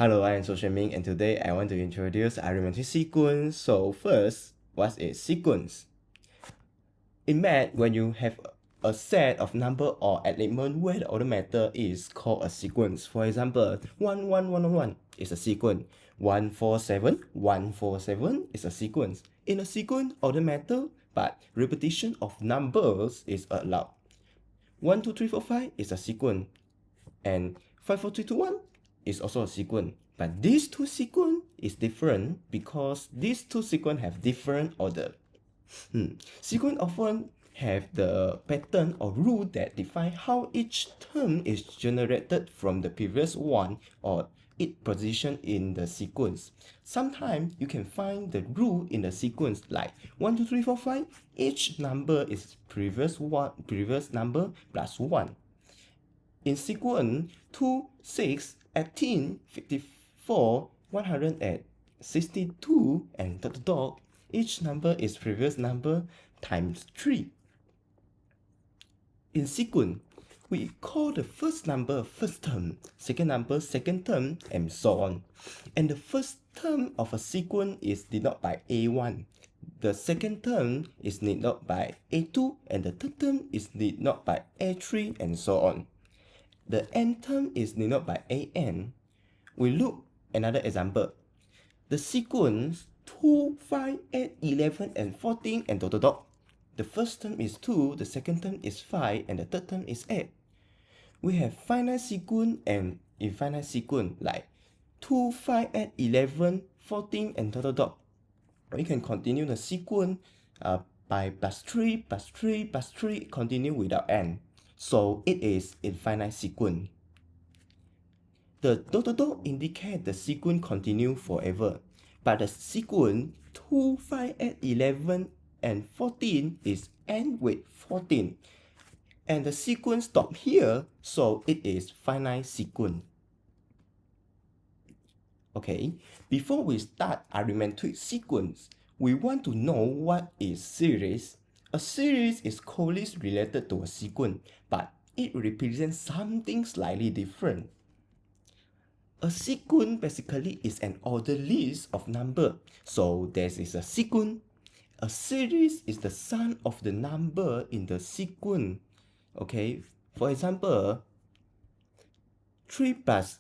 Hello, I am MING, and today I want to introduce arithmetic sequence. So first, what's a sequence? In math, when you have a set of number or element where the order matter is called a sequence. For example, 11111 is a sequence. 147 is a sequence. In a sequence, order matter, but repetition of numbers is allowed. 1, 2, 3, 4, 5 is a sequence, and 5, 4, 3, 2, 1 is also a sequence. But these two sequence is different because these two sequence have different order. Sequence often have the pattern or rule that define how each term is generated from the previous one or its position in the sequence. Sometimes you can find the rule in the sequence like 1, 2, 3, 4, 5. Each number is previous number plus 1. In sequence 2, 6, 18, 54, 162, and dot dot dot, each number is previous number times 3. In sequence, we call the first number first term, second number second term, and so on. And the first term of a sequence is denoted by A1. The second term is denoted by A2, and the third term is denoted by A3, and so on. The n term is denoted by an. We look another example. The sequence 2, 5, 8, 11, and 14, and dot dot dot. The first term is 2, the second term is 5, and the third term is 8. We have finite sequence and infinite sequence like 2, 5, 8, 11, 14, and dot dot dot. We can continue the sequence by plus 3, plus 3, plus 3, continue without n. So it is infinite sequence. The dot dot dot indicate the sequence continue forever, but the sequence 2, 5, 8, 11, and 14 is end with 14. And the sequence stop here, so it is finite sequence. Okay, before we start arithmetic sequence, we want to know what is series. A series is closely related to a sequence, but it represents something slightly different. A sequence basically is an ordered list of numbers. So there is a sequence. A series is the sum of the number in the sequence. Okay, for example, 3 plus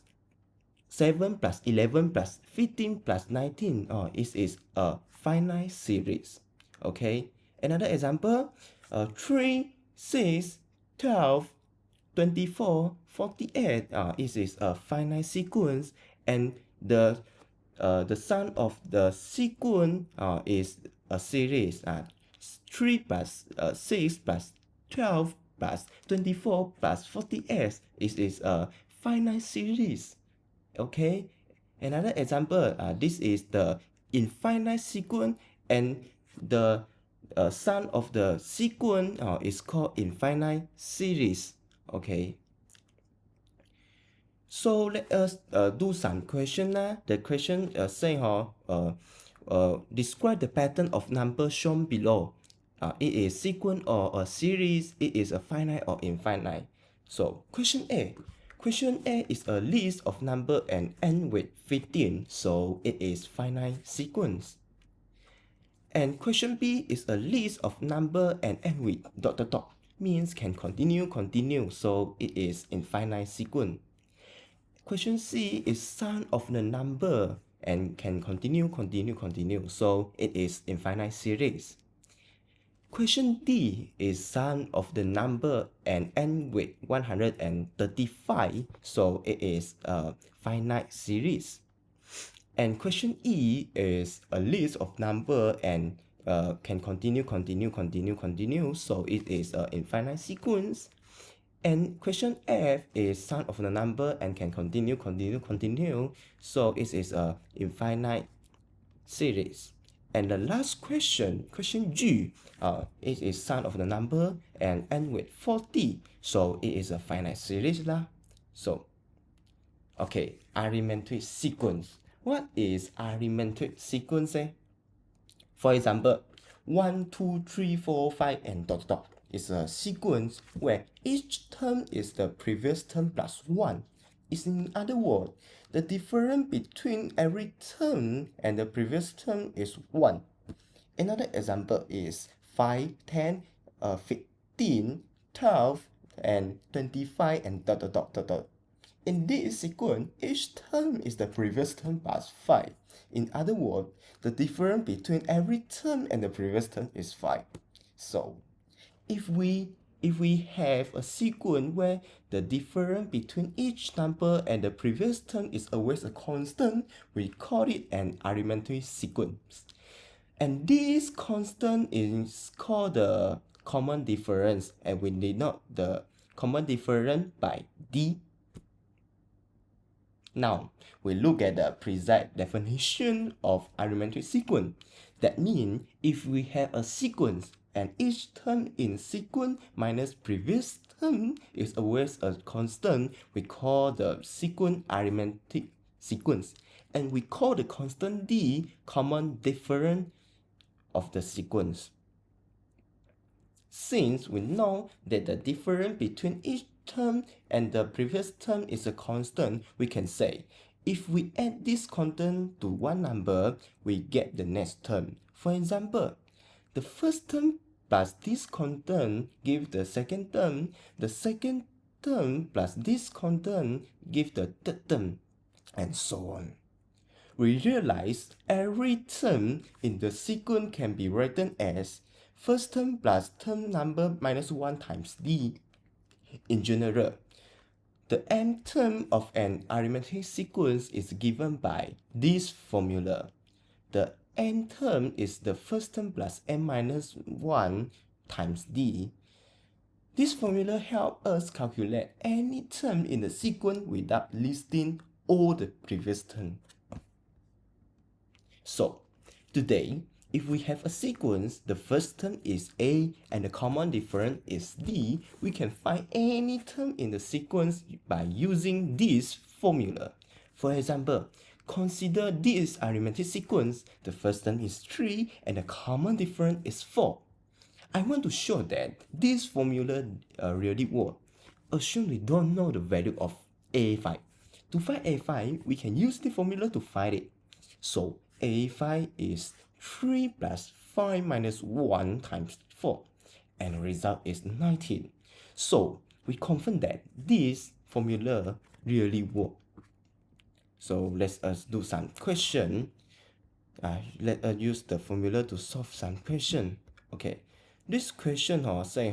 7 plus 11 plus 15 plus 19. It is a finite series. Okay, another example, 3, 6, 12, 24, 48. It is a finite sequence, and the sum of the sequence is a series. 3 plus 6 plus 12 plus 24 plus 48. It is a finite series. Okay, another example, this is the infinite sequence, and the sum of the sequence is called infinite series. Okay, so let us do some question. The question say describe the pattern of numbers shown below. It is sequence or a series. It is a finite or infinite. So question A. Question A is a list of number and end with 15, so it is finite sequence. And question B is a list of number and end with dot dot dot, means can continue, so it is infinite sequence. Question C is sum of the number and can continue, so it is infinite series. Question D is sum of the number and end with 135, so it is a finite series. And question E is a list of number and can continue, so it is an infinite sequence. And question F is sum of the number and can continue, so it is a infinite series. And the last question, question G, it is sum of the number and end with 40, so it is a finite series lah. So, okay, arithmetic sequence. What is arithmetic sequence? For example, 1, 2, 3, 4, 5, and dot dot is a sequence where each term is the previous term plus 1. Is in other words, the difference between every term and the previous term is 1. Another example is 5, 10, 15, 12, and 25, and dot dot dot dot dot. In this sequence, each term is the previous term plus 5. In other words, the difference between every term and the previous term is 5. So, if we have a sequence where the difference between each number and the previous term is always a constant, we call it an arithmetic sequence. And this constant is called the common difference, and we denote the common difference by D. Now, we look at the precise definition of arithmetic sequence. That means if we have a sequence and each term in sequence minus previous term is always a constant, we call the sequence arithmetic sequence. And we call the constant D common difference of the sequence. Since we know that the difference between each term and the previous term is a constant, we can say, if we add this constant to one number, we get the next term. For example, the first term plus this constant give the second term, the second term plus this constant give the third term, and so on. We realize every term in the sequence can be written as first term plus term number minus 1 times D. In general, the nth term of an arithmetic sequence is given by this formula. The nth term is the first term plus n minus 1 times D. This formula helps us calculate any term in the sequence without listing all the previous terms. So, today, if we have a sequence, the first term is A and the common difference is D, we can find any term in the sequence by using this formula. For example, consider this arithmetic sequence. The first term is 3 and the common difference is 4. I want to show that this formula really works. Assume we don't know the value of A5. To find A5, we can use the formula to find it. So, A5 is 3 plus 5 minus 1 times 4, and the result is 19. So, we confirm that this formula really works. So, let us do some question. Let us use the formula to solve some question. Okay, this question say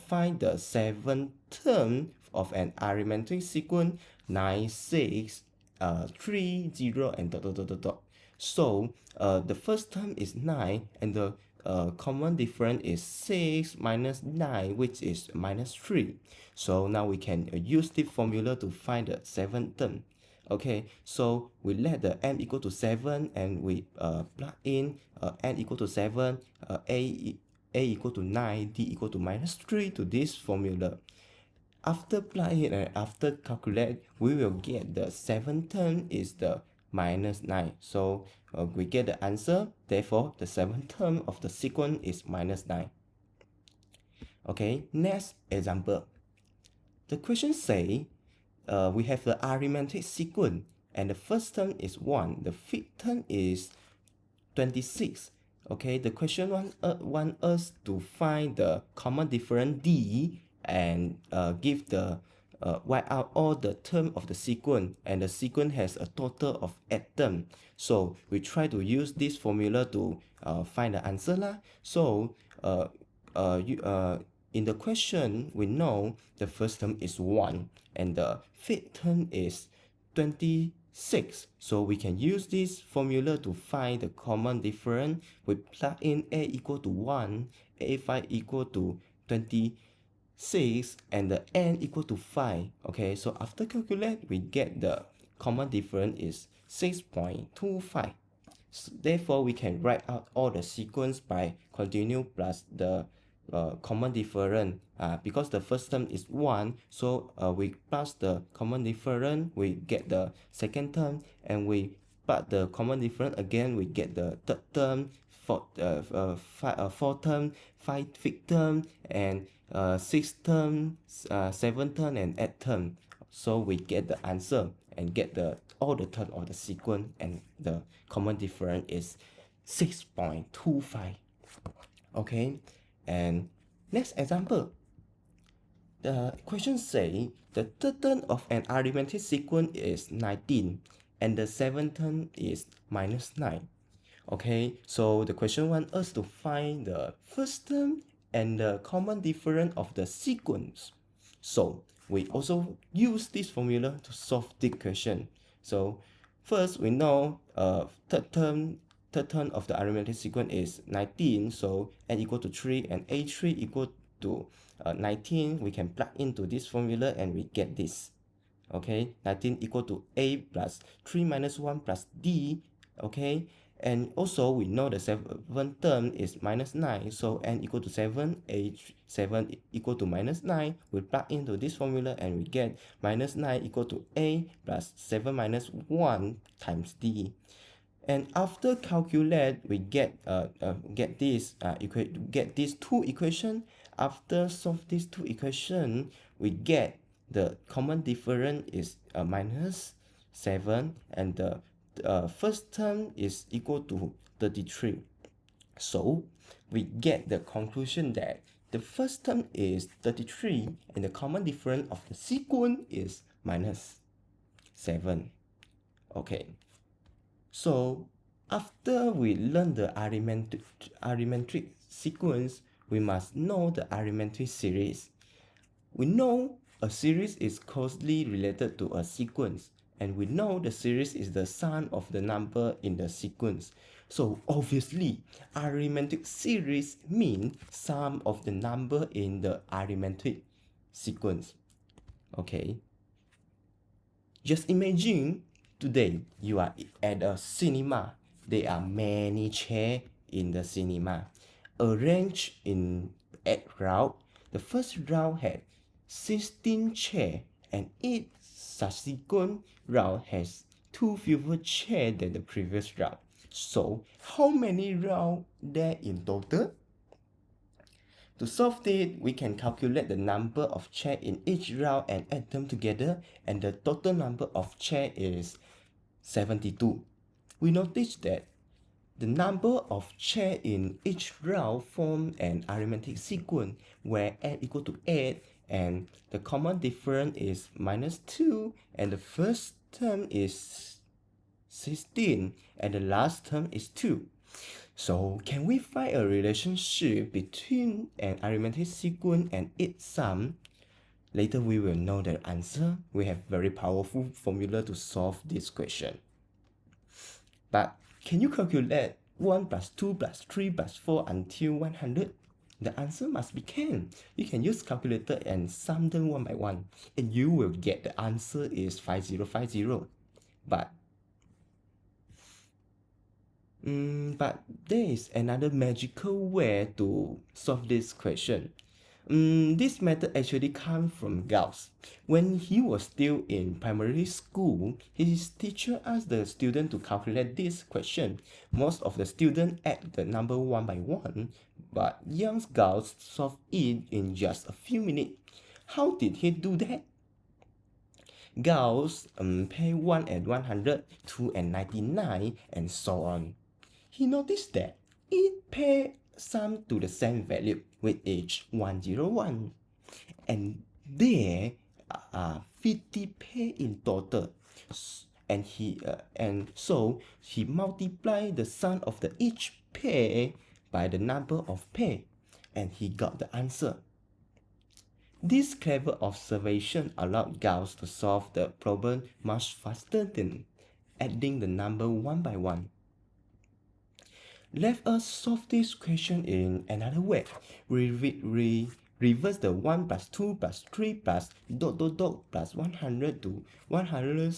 find the seventh term of an arithmetic sequence 9, 6, 3, 0, and dot dot dot dot dot. So the first term is 9 and the common difference is 6 minus 9, which is minus 3. So now we can use the formula to find the seventh term. Okay, so we let the n equal to 7 and we plug in n equal to 7, a equal to 9, d equal to minus 3 to this formula. After plugging it and after calculate, we will get the seventh term is the minus 9. So we get the answer. Therefore, the seventh term of the sequence is minus 9. Okay, next example. The question say we have the arithmetic sequence and the first term is 1. The fifth term is 26. Okay, the question want us to find the common difference D and give the write out all the term of the sequence, and the sequence has a total of 8 terms. So we try to use this formula to find the answer lah. So in the question we know the first term is 1 and the fifth term is 26. So we can use this formula to find the common difference. We plug in a equal to 1, a5 equal to 26, and the n equal to 5. Okay, so after calculate, we get the common difference is 6.25. So therefore, we can write out all the sequence by continue plus the common difference. Because the first term is 1, so we plus the common difference, we get the second term, and we plus the common difference again, we get the third term, fourth term, fifth term, and sixth term, seventh term, and eighth term. So we get the answer and get all the term of the sequence, and the common difference is 6.25. Okay, and next example. The question say the third term of an arithmetic sequence is 19 and the seventh term is -9. Okay, so the question wants us to find the first term and the common difference of the sequence. So we also use this formula to solve this question. So first we know third term of the arithmetic sequence is 19, so n equal to 3 and a3 equal to 19. We can plug into this formula and we get this. Okay, 19 equal to a plus 3 minus 1 plus d. Okay, and also we know the seventh term is -9, so n equal to 7, a7 equal to -9. We plug into this formula and we get -9 equal to a plus 7 minus 1 times d. And after calculate, we get these two equation. After solve these two equation, we get the common difference is -7, and the first term is equal to 33. So we get the conclusion that the first term is 33 and the common difference of the sequence is -7. Okay. So after we learn the arithmetic sequence, we must know the arithmetic series. We know a series is closely related to a sequence, and we know the series is the sum of the number in the sequence. So obviously, arithmetic series means sum of the number in the arithmetic sequence. Okay. Just imagine today you are at a cinema. There are many chairs in the cinema, arranged in 8 rounds. The first round had 16 chairs, and each subsequent round has 2 fewer chairs than the previous round. So, how many rounds there in total? To solve it, we can calculate the number of chairs in each round and add them together, and the total number of chairs is 72. We notice that the number of chairs in each round form an arithmetic sequence where n equal to 8 and the common difference is -2, and the first term is 16 and the last term is 2. So can we find a relationship between an arithmetic sequence and its sum? Later we will know the answer. We have very powerful formula to solve this question. But can you calculate 1 plus 2 plus 3 plus 4 until 100? The answer must be can. You can use calculator and sum them one by one, and you will get the answer is 5050. But there is another magical way to solve this question. This method actually comes from Gauss. When he was still in primary school, his teacher asked the student to calculate this question. Most of the students add the number one by one, but young Gauss solved it in just a few minutes. How did he do that? Gauss paid 1 and 100, 2 and 99, and so on. He noticed that it paid sum to the same value with each 101, and there are 50 pair in total, and so he multiplied the sum of each pair by the number of pair, and he got the answer. This clever observation allowed Gauss to solve the problem much faster than adding the number one by one. Let us solve this question in another way. We reverse the 1 plus 2 plus 3 plus ... plus 100 to 100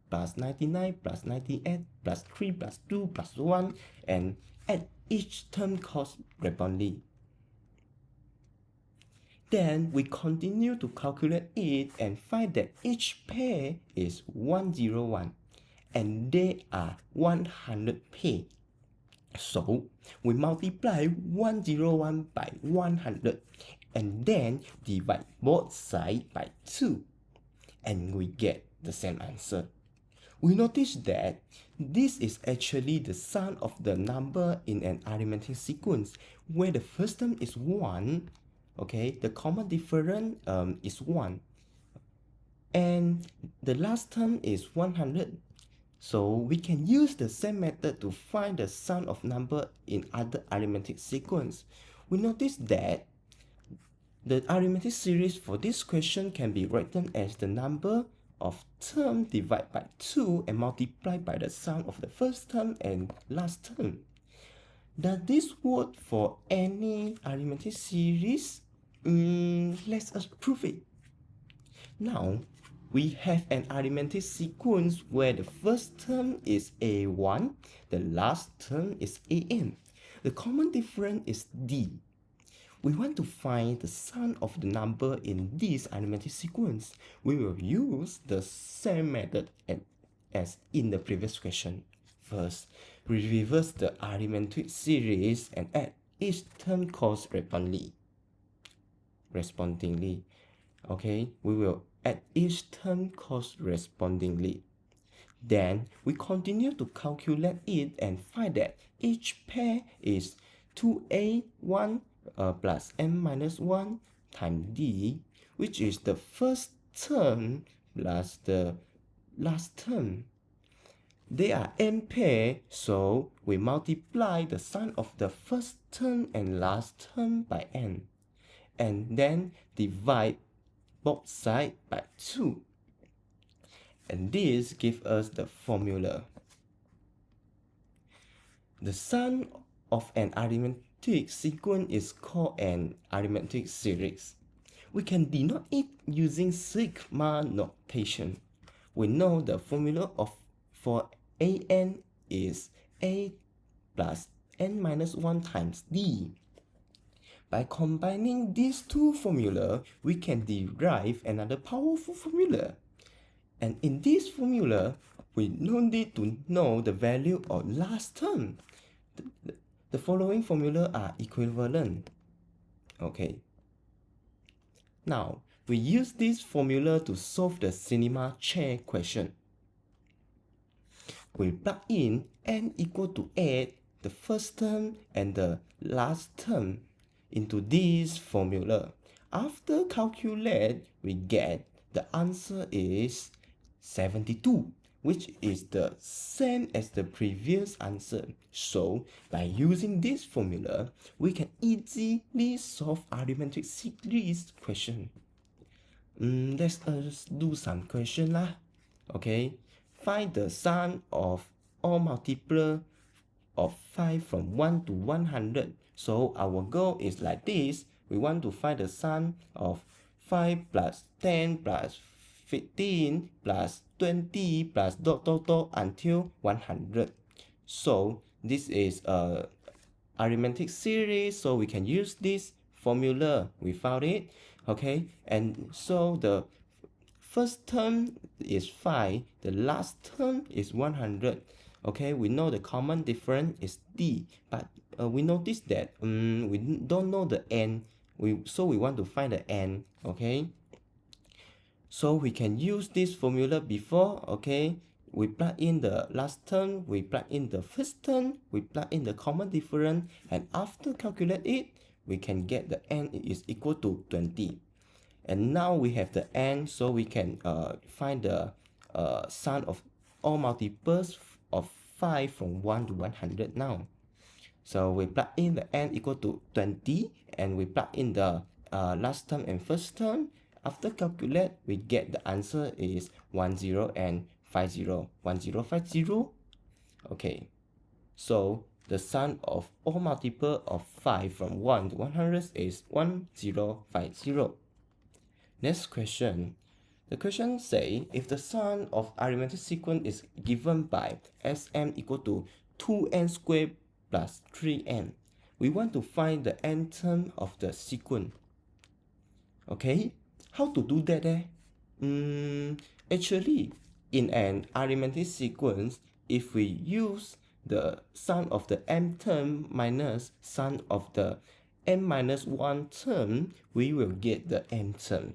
plus 99 plus 98 plus 3 plus 2 plus 1 and add each term correspondingly. Then we continue to calculate it and find that each pair is 101 and there are 100 pairs. So we multiply 101 by 100 and then divide both sides by 2. and we get the same answer. We notice that this is actually the sum of the number in an arithmetic sequence where the first term is 1, okay, the common difference is 1, and the last term is 100. So we can use the same method to find the sum of number in other arithmetic sequence. We notice that the arithmetic series for this question can be written as the number of term divided by 2 and multiplied by the sum of the first term and last term. Does this work for any arithmetic series? Let us prove it. Now, we have an arithmetic sequence where the first term is A1, the last term is AN. The common difference is D. We want to find the sum of the number in this arithmetic sequence. We will use the same method as in the previous question. First, we reverse the arithmetic series and add each term correspondingly. Okay, we will add each term correspondingly. Then we continue to calculate it and find that each pair is 2A1 plus n minus 1 times d, which is the first term plus the last term. They are n pair, so we multiply the sum of the first term and last term by n, and then divide both sides by 2. And this gives us the formula. The sum of an arithmetic sequence is called an arithmetic series. We can denote it using sigma notation. We know the formula for an is a plus n minus 1 times d. By combining these two formulas, we can derive another powerful formula. And in this formula, we no need to know the value of last term. The following formula are equivalent. Okay. Now, we use this formula to solve the cinema chair question. We plug in n equal to 8, the first term and the last term, into this formula. After calculate, we get the answer is 72, which is the same as the previous answer. So, by using this formula, we can easily solve arithmetic series question. Let us do some question lah. Okay, find the sum of all multiple of 5 from 1 to 100. So our goal is like this. We want to find the sum of 5 plus 10 plus 15 plus 20 plus dot until 100. So this is a arithmetic series, so we can use this formula. We found it. Okay, and so the first term is 5, the last term is 100. Okay, we know the common difference is d, but we notice that we don't know the n. So we want to find the n. Okay, so we can use this formula before. Okay, we plug in the last term, we plug in the first term, we plug in the common difference, and after calculate it, we can get the n is equal to 20. And now we have the n, so we can find the sum of all multiples of 5 from 1 to 100 now. So we plug in the n equal to 20, and we plug in the last term and first term. After calculate, we get the answer is 10 and 50. 1050. Okay, so the sum of all multiple of 5 from 1 to 100 is 1050. Next question. The question say, if the sum of arithmetic sequence is given by Sm equal to 2n squared plus 3n, we want to find the n term of the sequence. Okay, how to do that? Actually, in an arithmetic sequence, if we use the sum of the m term minus sum of the n minus 1 term, we will get the n term.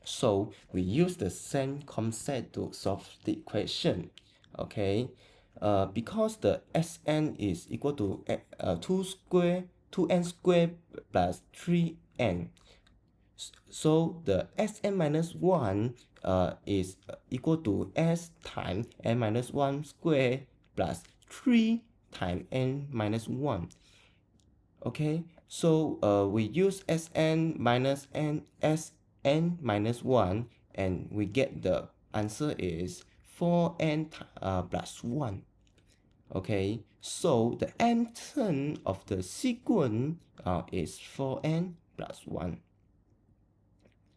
So we use the same concept to solve the equation. Okay, because the Sn is equal to 2n squared plus 3n. So the Sn minus 1 is equal to S times n minus 1 squared plus 3 times n minus 1. Okay, so we use Sn minus Sn minus 1 and we get the answer is 4n plus 1. Okay, so the nth term of the sequence is 4n plus 1.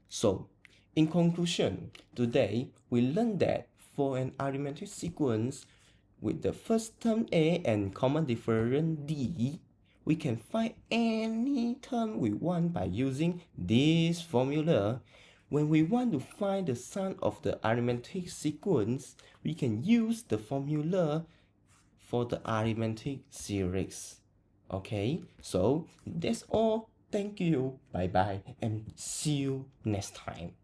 So, in conclusion, today we learned that for an arithmetic sequence with the first term A and common difference D, we can find any term we want by using this formula. When we want to find the sum of the arithmetic sequence, we can use the formula for the arithmetic series. Okay, so that's all. Thank you. Bye bye and see you next time.